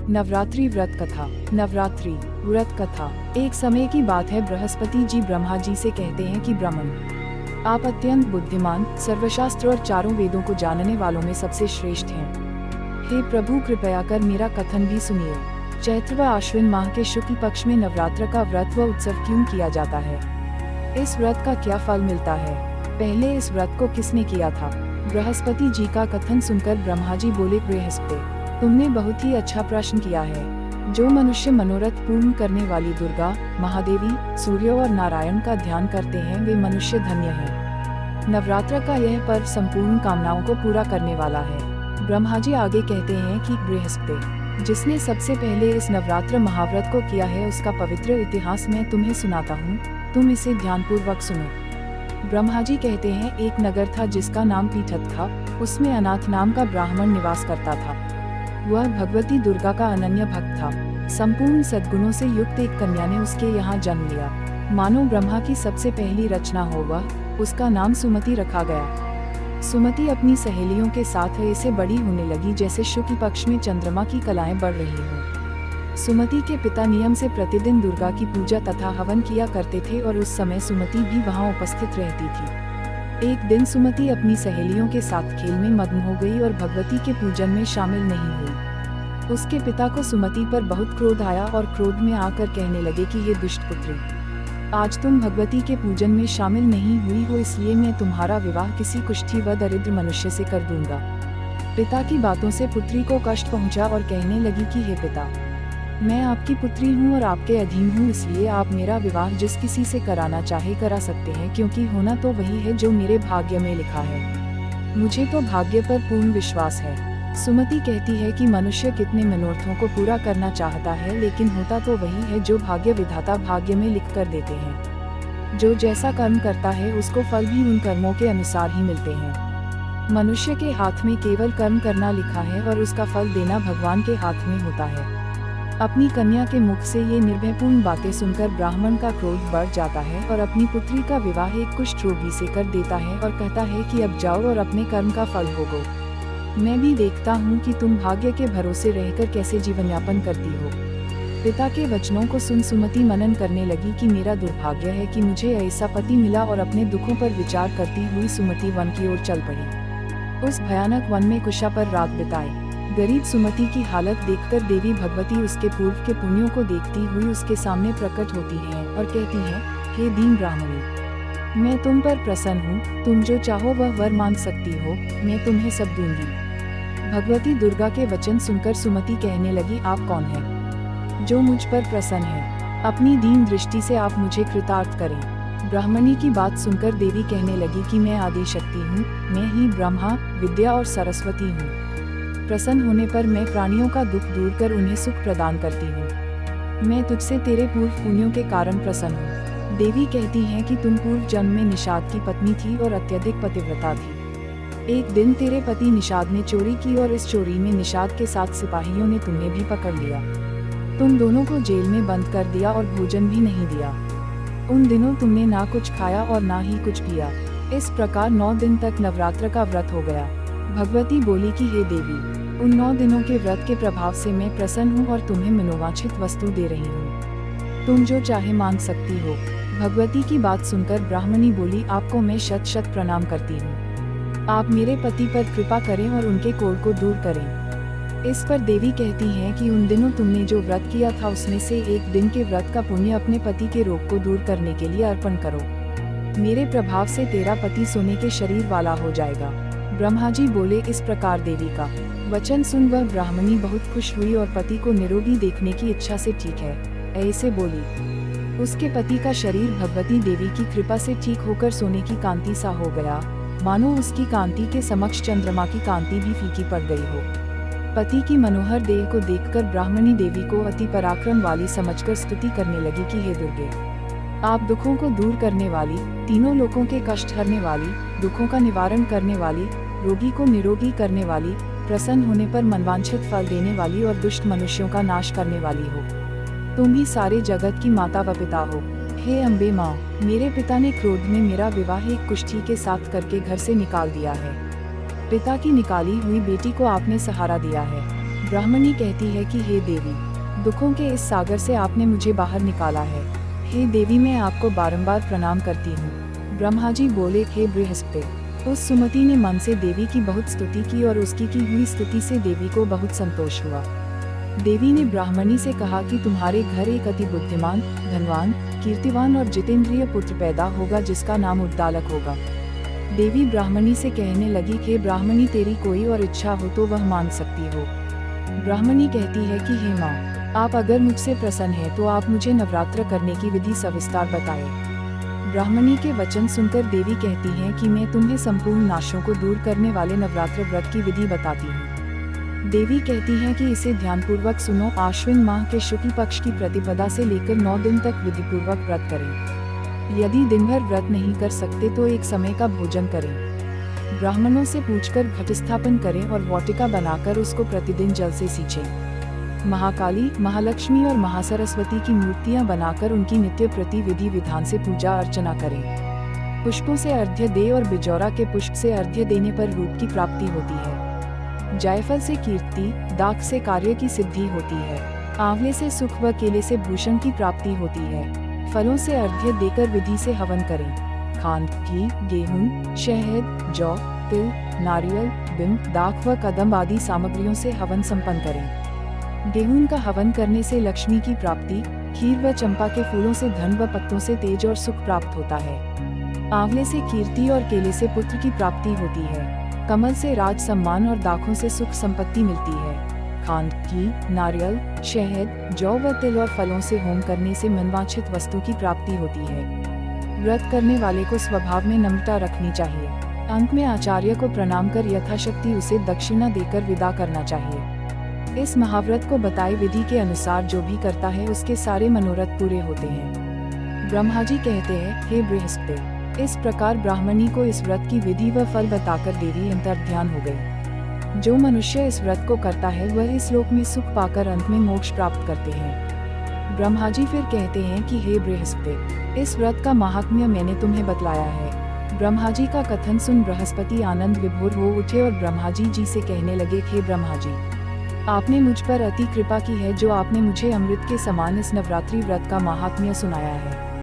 नवरात्रि व्रत कथा। नवरात्रि व्रत कथा। एक समय की बात है, बृहस्पति जी ब्रह्मा जी से कहते हैं कि ब्राह्मण, आप अत्यंत बुद्धिमान, सर्वशास्त्र और चारों वेदों को जानने वालों में सबसे श्रेष्ठ हैं। हे प्रभु, कृपया कर मेरा कथन भी सुनिए। चैत्र व आश्विन माह के शुक्ल पक्ष में नवरात्र का व्रत व उत्सव क्यों किया जाता है? इस व्रत का क्या फल मिलता है? पहले इस व्रत को किसने किया था? बृहस्पति जी का कथन सुनकर ब्रह्मा जी बोले, बृहस्पति, तुमने बहुत ही अच्छा प्रश्न किया है। जो मनुष्य मनोरथ पूर्ण करने वाली दुर्गा, महादेवी, सूर्य और नारायण का ध्यान करते हैं, वे मनुष्य धन्य हैं। नवरात्र का यह पर्व संपूर्ण कामनाओं को पूरा करने वाला है। ब्रह्मा जी आगे कहते हैं कि बृहस्पति, जिसने सबसे पहले इस नवरात्र महाव्रत को किया है, उसका पवित्र इतिहास मैं तुम्हें सुनाता हूँ, तुम इसे ध्यानपूर्वक सुनो। ब्रह्मा जी कहते हैं, एक नगर था जिसका नाम पीठत था। उसमें अनाथ नाम का ब्राह्मण निवास करता था। वह भगवती दुर्गा का अनन्य भक्त था। संपूर्ण सद्गुणों से युक्त एक कन्या ने उसके यहाँ जन्म लिया। मानो ब्रह्मा की सबसे पहली रचना हो वह, उसका नाम सुमति रखा गया। सुमति अपनी सहेलियों के साथ ऐसे बड़ी होने लगी जैसे शुक्ल पक्ष में चंद्रमा की कलाएं बढ़ रही हों। सुमति के पिता नियम से प्रतिदिन दुर्गा की पूजा तथा हवन किया करते थे और उस समय सुमति भी वहां उपस्थित रहती थी। एक दिन सुमति अपनी सहेलियों के साथ खेल में मग्न हो गई और भगवती के पूजन में शामिल नहीं हुई। उसके पिता को सुमति पर बहुत क्रोध आया और क्रोध में आकर कहने लगे कि ये दुष्ट पुत्री, आज तुम भगवती के पूजन में शामिल नहीं हुई हो, इसलिए मैं तुम्हारा विवाह किसी कुष्ठी व दरिद्र मनुष्य से कर दूंगा। पिता की बातों से पुत्री को कष्ट पहुंचा और कहने लगी कि हे पिता, मैं आपकी पुत्री हूँ और आपके अधीन हूँ, इसलिए आप मेरा विवाह जिस किसी से कराना चाहे करा सकते हैं, क्योंकि होना तो वही है जो मेरे भाग्य में लिखा है। मुझे तो भाग्य पर पूर्ण विश्वास है। सुमति कहती है कि मनुष्य कितने मनोरथों को पूरा करना चाहता है, लेकिन होता तो वही है जो भाग्य विधाता भाग्य में लिख कर देते हैं। जो जैसा कर्म करता है उसको फल भी उन कर्मों के अनुसार ही मिलते हैं। मनुष्य के हाथ में केवल कर्म करना लिखा है और उसका फल देना भगवान के हाथ में होता है। अपनी कन्या के मुख से ये निर्भयपूर्ण बातें सुनकर ब्राह्मण का क्रोध बढ़ जाता है और अपनी पुत्री का विवाह एक कुष्ठ रोगी से कर देता है और कहता है कि अब जाओ और अपने कर्म का फल भोगो। मैं भी देखता हूँ कि तुम भाग्य के भरोसे रहकर कैसे जीवन यापन करती हो। पिता के वचनों को सुन सुमति मनन करने लगी कि मेरा दुर्भाग्य है कि मुझे ऐसा पति मिला, और अपने दुखों पर विचार करती हुई सुमति वन की ओर चल पड़ी। उस भयानक वन में कुशा पर रात बिताई। गरीब सुमति की हालत देखकर देवी भगवती उसके पूर्व के पुण्यों को देखती हुई उसके सामने प्रकट होती है और कहती है, हे दीन ब्राह्मणी, मैं तुम पर प्रसन्न हूँ, तुम जो चाहो वह वर मांग सकती हो, मैं तुम्हें सब दूंगी। भगवती दुर्गा के वचन सुनकर सुमति कहने लगी, आप कौन है जो मुझ पर प्रसन्न है? अपनी दीन दृष्टि से आप मुझे कृतार्थ करें। ब्राह्मणी की बात सुनकर देवी कहने लगी कि मैं आदि शक्ति हूँ, मैं ही ब्रह्मा, विद्या और सरस्वती हूँ। प्रसन्न होने पर मैं प्राणियों का दुख दूर कर उन्हें सुख प्रदान करती हूँ। मैं तुझसे तेरे पूर्व पुण्यों के कारण प्रसन्न हूँ। देवी कहती हैं कि तुम पूर्व जन्म में निषाद की पत्नी थी और अत्यधिक पतिव्रता थी। एक दिन तेरे पति निषाद ने चोरी की और इस चोरी में निषाद के साथ सिपाहियों ने तुम्हें भी पकड़ लिया। तुम दोनों को जेल में बंद कर दिया और भोजन भी नहीं दिया। उन दिनों तुमने ना कुछ खाया और ना ही कुछ पिया। इस प्रकार 9 दिन तक नवरात्र का व्रत हो गया। भगवती बोली कि हे देवी, उन 9 दिनों के व्रत के प्रभाव से मैं प्रसन्न हूँ और तुम्हें मनोवांछित वस्तु दे रही हूँ। तुम जो चाहे मांग सकती हो। भगवती की बात सुनकर ब्राह्मणी बोली, आपको मैं शत शत प्रणाम करती हूँ। आप मेरे पति पर कृपा करें और उनके कोढ़ को दूर करें। इस पर देवी कहती हैं कि उन दिनों तुमने जो व्रत किया था उसमें से एक दिन के व्रत का पुण्य अपने पति के रोग को दूर करने के लिए अर्पण करो। मेरे प्रभाव से तेरा पति सोने के शरीर वाला हो जाएगा। ब्रह्मा जी बोले। इस प्रकार देवी का वचन सुन वह ब्राह्मणी बहुत खुश हुई और पति को निरोगी देखने की इच्छा से ठीक है ऐसे बोली। उसके पति का शरीर भगवती देवी की कृपा से ठीक होकर सोने की कांति सा हो गया, मानो उसकी कांति के समक्ष चंद्रमा की कांति भी फीकी पड़ गई हो। पति की मनोहर देह को देखकर ब्राह्मणी देवी को अति पराक्रम वाली समझकर स्तुति करने लगी कि हे दुर्गे, आप दुखों को दूर करने वाली, तीनों लोकों के कष्ट हरने वाली, दुखों का निवारण करने वाली, रोगी को निरोगी करने वाली, प्रसन्न होने पर मनवांछित फल देने वाली और दुष्ट मनुष्यों का नाश करने वाली हो। तुम ही सारे जगत की माता व पिता हो। हे अम्बे माँ, मेरे पिता ने क्रोध में मेरा विवाह एक कुष्ठी के साथ करके घर से निकाल दिया है। पिता की निकाली हुई बेटी को आपने सहारा दिया है। ब्राह्मणी कहती है कि हे देवी, दुखों के इस सागर से आपने मुझे बाहर निकाला है। हे देवी, मैं आपको बारंबार प्रणाम करती हूँ। ब्रह्मा जी बोले, हे बृहस्पति। उस सुमति ने मन से देवी की बहुत स्तुति की और उसकी की हुई स्तुति से देवी को बहुत संतोष हुआ। देवी ने ब्राह्मणी से कहा कि तुम्हारे घर एक अति बुद्धिमान, धनवान, कीर्तिवान और जितेंद्रिय पुत्र पैदा होगा जिसका नाम उद्दालक होगा। देवी ब्राह्मणी से कहने लगी, हे ब्राह्मणी, तेरी कोई और इच्छा हो तो वह मान सकती हो। ब्राह्मणी कहती है कि हे माँ, आप अगर मुझसे प्रसन्न हैं तो आप मुझे नवरात्र करने की विधि सविस्तार बताएं। ब्राह्मणी के वचन सुनकर देवी कहती हैं कि मैं तुम्हें संपूर्ण नाशों को दूर करने वाले नवरात्र व्रत की विधि बताती हूँ। देवी कहती हैं कि इसे ध्यानपूर्वक सुनो। आश्विन माह के शुक्ल पक्ष की प्रतिपदा से लेकर 9 दिन तक विधिपूर्वक व्रत करें। यदि दिन भर व्रत नहीं कर सकते तो एक समय का भोजन करें। ब्राह्मणों से पूछकर घट स्थापन करें और वाटिका बनाकर उसको प्रतिदिन जल से सींचें। महाकाली, महालक्ष्मी और महासरस्वती की मूर्तियां बनाकर उनकी नित्य प्रति विधि विधान से पूजा अर्चना करें। पुष्पों से अर्घ्य दे और बिजौरा के पुष्प से अर्घ्य देने पर रूप की प्राप्ति होती है। जायफल से कीर्ति, दाख से कार्य की सिद्धि होती है। आंवले से सुख व केले से भूषण की प्राप्ति होती है। फलों से अर्घ्य देकर विधि से हवन करें। खांड, घी, गेहूं, शहद, जौ, तिल, नारियल, बिंब, दाख व कदम्ब आदि सामग्रियों से हवन संपन्न करें। गेहूं का हवन करने से लक्ष्मी की प्राप्ति, खीर व चंपा के फूलों से धन व पत्तों से तेज और सुख प्राप्त होता है। आंवले से कीर्ति और केले से पुत्र की प्राप्ति होती है। कमल से राज सम्मान और दाखों से सुख संपत्ति मिलती है। खांड, घी, नारियल, शहद, जौ व तिल और फलों से होम करने से मनवांछित वस्तु की प्राप्ति होती है। व्रत करने वाले को स्वभाव में नम्रता रखनी चाहिए। अंत में आचार्य को प्रणाम कर यथाशक्ति उसे दक्षिणा देकर विदा करना चाहिए। इस महाव्रत को बताए विधि के अनुसार जो भी करता है उसके सारे मनोरथ पूरे होते हैं। ब्रह्मा जी कहते हैं, हे बृहस्पति, इस प्रकार ब्राह्मणी को इस व्रत की विधि व फल बताकर देवी अंतर्ध्यान हो गई। जो मनुष्य इस व्रत को करता है वह इस लोक में सुख पाकर अंत में मोक्ष प्राप्त करते हैं। ब्रह्मा जी फिर कहते हैं कि हे बृहस्पति, इस व्रत का महात्म्य मैंने तुम्हें बतलाया है। ब्रह्मा जी का कथन सुन बृहस्पति आनंद विभोर हो उठे और ब्रह्मा जी से कहने लगे, हे ब्रह्मा जी, आपने मुझ पर अति कृपा की है जो आपने मुझे अमृत के समान इस नवरात्रि व्रत का महात्म्य सुनाया है।